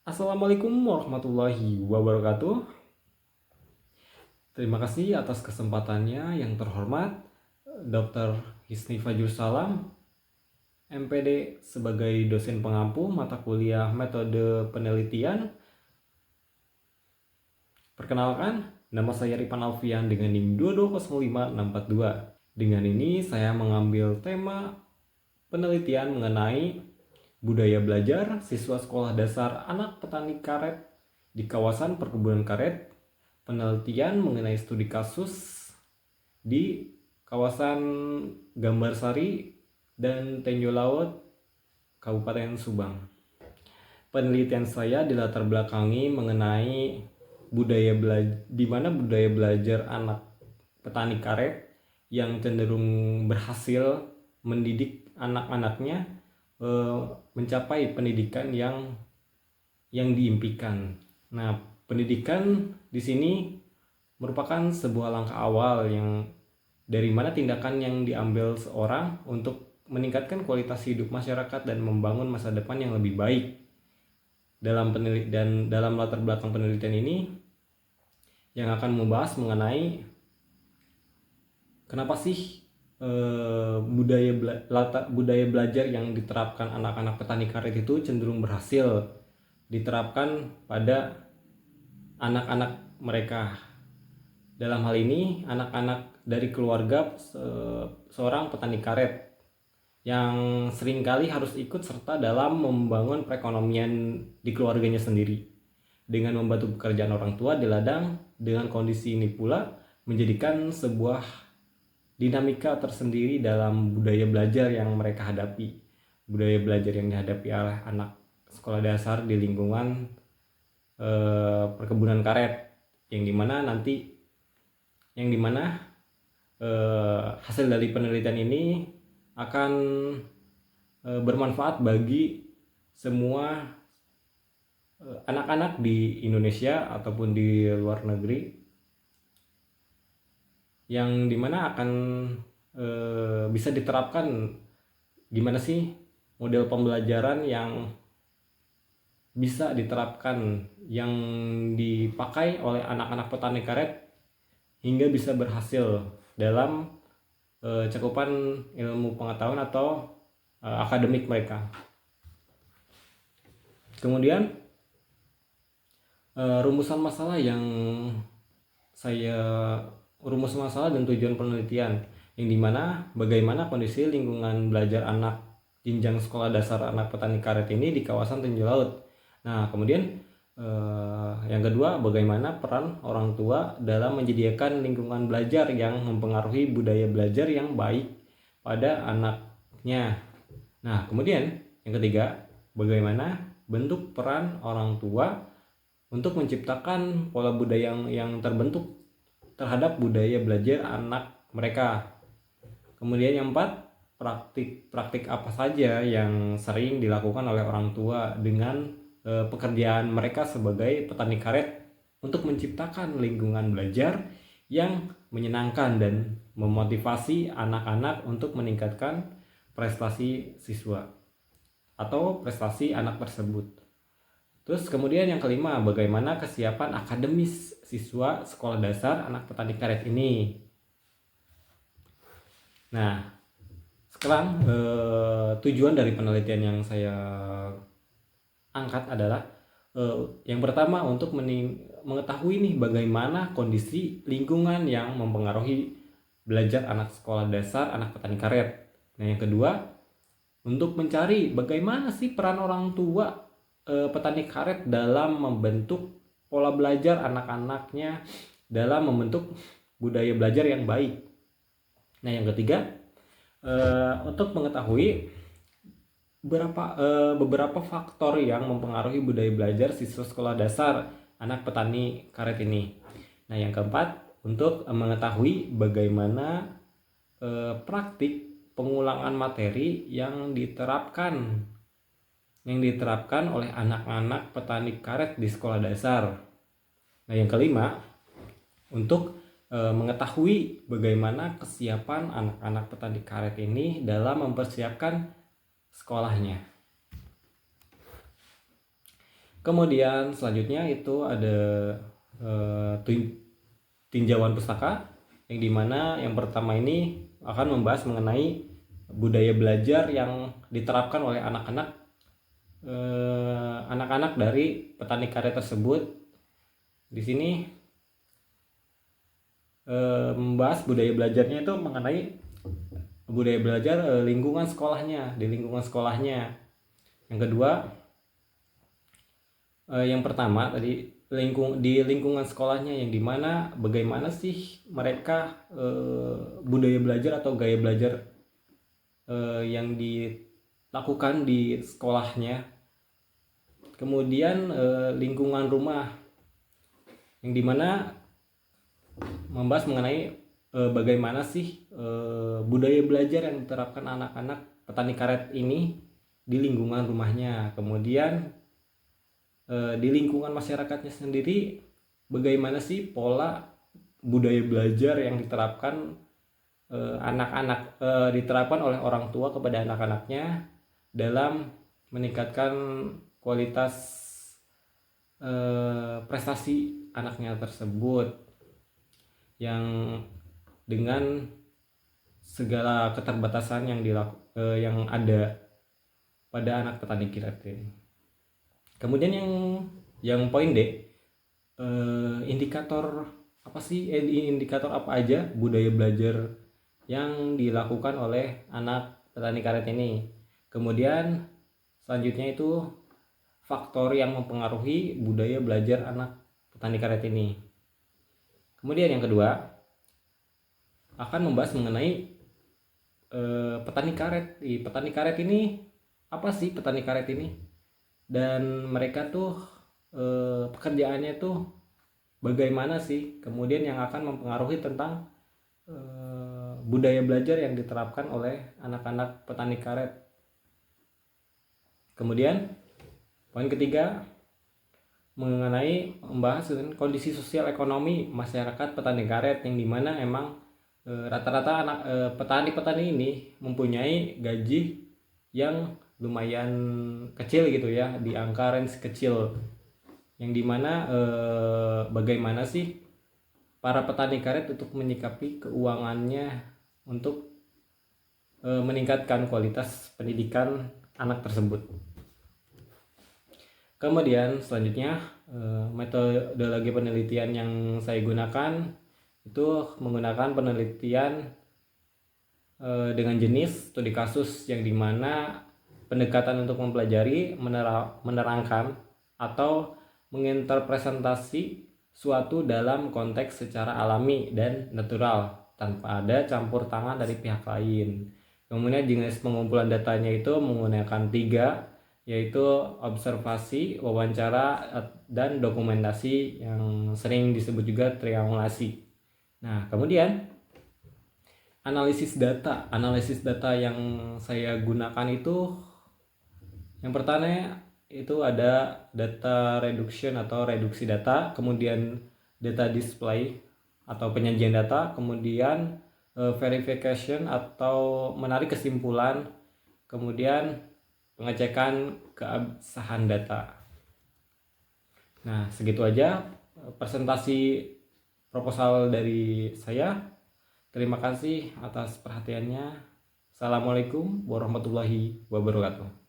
Assalamualaikum warahmatullahi wabarakatuh. Terima kasih atas kesempatannya yang terhormat Dr. Hisni Fajrul Salam, MPD sebagai dosen pengampu mata kuliah metode penelitian. Perkenalkan, nama saya Ripan Alfian dengan NIM 2205642. Dengan ini saya mengambil tema penelitian mengenai budaya belajar siswa sekolah dasar anak petani karet di kawasan perkebunan karet, penelitian mengenai studi kasus di kawasan Gambarsari dan Tenjo Laut, Kabupaten Subang. Penelitian saya dilatar belakangi mengenai di mana budaya belajar anak petani karet yang cenderung berhasil mendidik anak-anaknya mencapai pendidikan yang diimpikan. Nah, pendidikan di sini merupakan sebuah langkah awal yang dari mana tindakan yang diambil seorang untuk meningkatkan kualitas hidup masyarakat dan membangun masa depan yang lebih baik. Dalam latar belakang penelitian ini yang akan membahas mengenai kenapa sih budaya belajar yang diterapkan anak-anak petani karet itu cenderung berhasil diterapkan pada anak-anak mereka. Dalam hal ini anak-anak dari keluarga seorang petani karet yang seringkali harus ikut serta dalam membangun perekonomian di keluarganya sendiri. Dengan membantu pekerjaan orang tua di ladang, dengan kondisi ini pula menjadikan sebuah dinamika tersendiri dalam budaya belajar yang mereka hadapi. Budaya belajar yang dihadapi oleh anak sekolah dasar di lingkungan perkebunan karet, yang dimana hasil dari penelitian ini akan bermanfaat bagi semua anak-anak di Indonesia ataupun di luar negeri, yang dimana akan bisa diterapkan gimana sih model pembelajaran yang bisa diterapkan yang dipakai oleh anak-anak petani karet hingga bisa berhasil dalam cakupan ilmu pengetahuan atau akademik mereka. Kemudian rumusan masalah dan tujuan penelitian, yang dimana bagaimana kondisi lingkungan belajar anak jenjang sekolah dasar anak petani karet ini di kawasan Tenjo Laut. Nah, kemudian yang kedua, bagaimana peran orang tua dalam menyediakan lingkungan belajar yang mempengaruhi budaya belajar yang baik pada anaknya. Nah, kemudian yang ketiga, bagaimana bentuk peran orang tua untuk menciptakan pola budaya yang terbentuk terhadap budaya belajar anak mereka. Kemudian yang empat, praktik apa saja yang sering dilakukan oleh orang tua dengan pekerjaan mereka sebagai petani karet untuk menciptakan lingkungan belajar yang menyenangkan dan memotivasi anak-anak untuk meningkatkan prestasi siswa atau prestasi anak tersebut. Terus kemudian yang kelima, bagaimana kesiapan akademis siswa sekolah dasar anak petani karet ini. Nah, sekarang tujuan dari penelitian yang saya angkat adalah yang pertama untuk mengetahui nih bagaimana kondisi lingkungan yang mempengaruhi belajar anak sekolah dasar anak petani karet. Nah, yang kedua untuk mencari bagaimana sih peran orang tua petani karet dalam membentuk pola belajar anak-anaknya dalam membentuk budaya belajar yang baik. Nah, yang ketiga untuk mengetahui beberapa faktor yang mempengaruhi budaya belajar siswa sekolah dasar anak petani karet ini. Nah, yang keempat untuk mengetahui bagaimana praktik pengulangan materi yang diterapkan oleh anak-anak petani karet di sekolah dasar. Nah, yang kelima untuk mengetahui bagaimana kesiapan anak-anak petani karet ini dalam mempersiapkan sekolahnya. Kemudian selanjutnya itu ada tinjauan pustaka, yang dimana yang pertama ini akan membahas mengenai budaya belajar yang diterapkan oleh anak-anak dari petani karet tersebut. Di sini membahas budaya belajarnya itu mengenai budaya belajar lingkungan sekolahnya, di lingkungan sekolahnya. Yang kedua, yang pertama tadi di lingkungan sekolahnya, yang dimana bagaimana sih mereka budaya belajar atau gaya belajar yang dilakukan di sekolahnya. Kemudian lingkungan rumah, yang dimana membahas mengenai bagaimana sih budaya belajar yang diterapkan anak-anak petani karet ini di lingkungan rumahnya. Kemudian di lingkungan masyarakatnya sendiri, bagaimana sih pola budaya belajar yang diterapkan anak-anak diterapkan oleh orang tua kepada anak-anaknya dalam meningkatkan kualitas prestasi anaknya tersebut, yang dengan segala keterbatasan yang ada pada anak petani karet ini. Kemudian yang poin D, indikator apa aja budaya belajar yang dilakukan oleh anak petani karet ini. Kemudian selanjutnya itu faktor yang mempengaruhi budaya belajar anak petani karet ini. Kemudian yang kedua akan membahas mengenai petani karet. Petani karet ini apa sih petani karet ini? Dan mereka tuh pekerjaannya tuh bagaimana sih? Kemudian yang akan mempengaruhi tentang budaya belajar yang diterapkan oleh anak-anak petani karet. Kemudian poin ketiga mengenai membahas kondisi sosial ekonomi masyarakat petani karet, yang dimana emang rata-rata anak petani-petani ini mempunyai gaji yang lumayan kecil gitu ya, di angka range kecil, yang dimana bagaimana sih para petani karet untuk menyikapi keuangannya untuk meningkatkan kualitas pendidikan anak tersebut. Kemudian selanjutnya metodologi penelitian yang saya gunakan itu menggunakan penelitian dengan jenis studi kasus, yang dimana pendekatan untuk mempelajari, menerangkan atau menginterpretasi suatu dalam konteks secara alami dan natural tanpa ada campur tangan dari pihak lain. Kemudian jenis pengumpulan datanya itu menggunakan 3, yaitu observasi, wawancara, dan dokumentasi, yang sering disebut juga triangulasi. Nah, kemudian analisis data yang saya gunakan itu, yang pertama itu ada data reduction atau reduksi data, kemudian data display atau penyajian data, kemudian verification atau menarik kesimpulan, kemudian pengecekan keabsahan data. Nah, segitu aja presentasi proposal dari saya. Terima kasih atas perhatiannya. Assalamualaikum warahmatullahi wabarakatuh.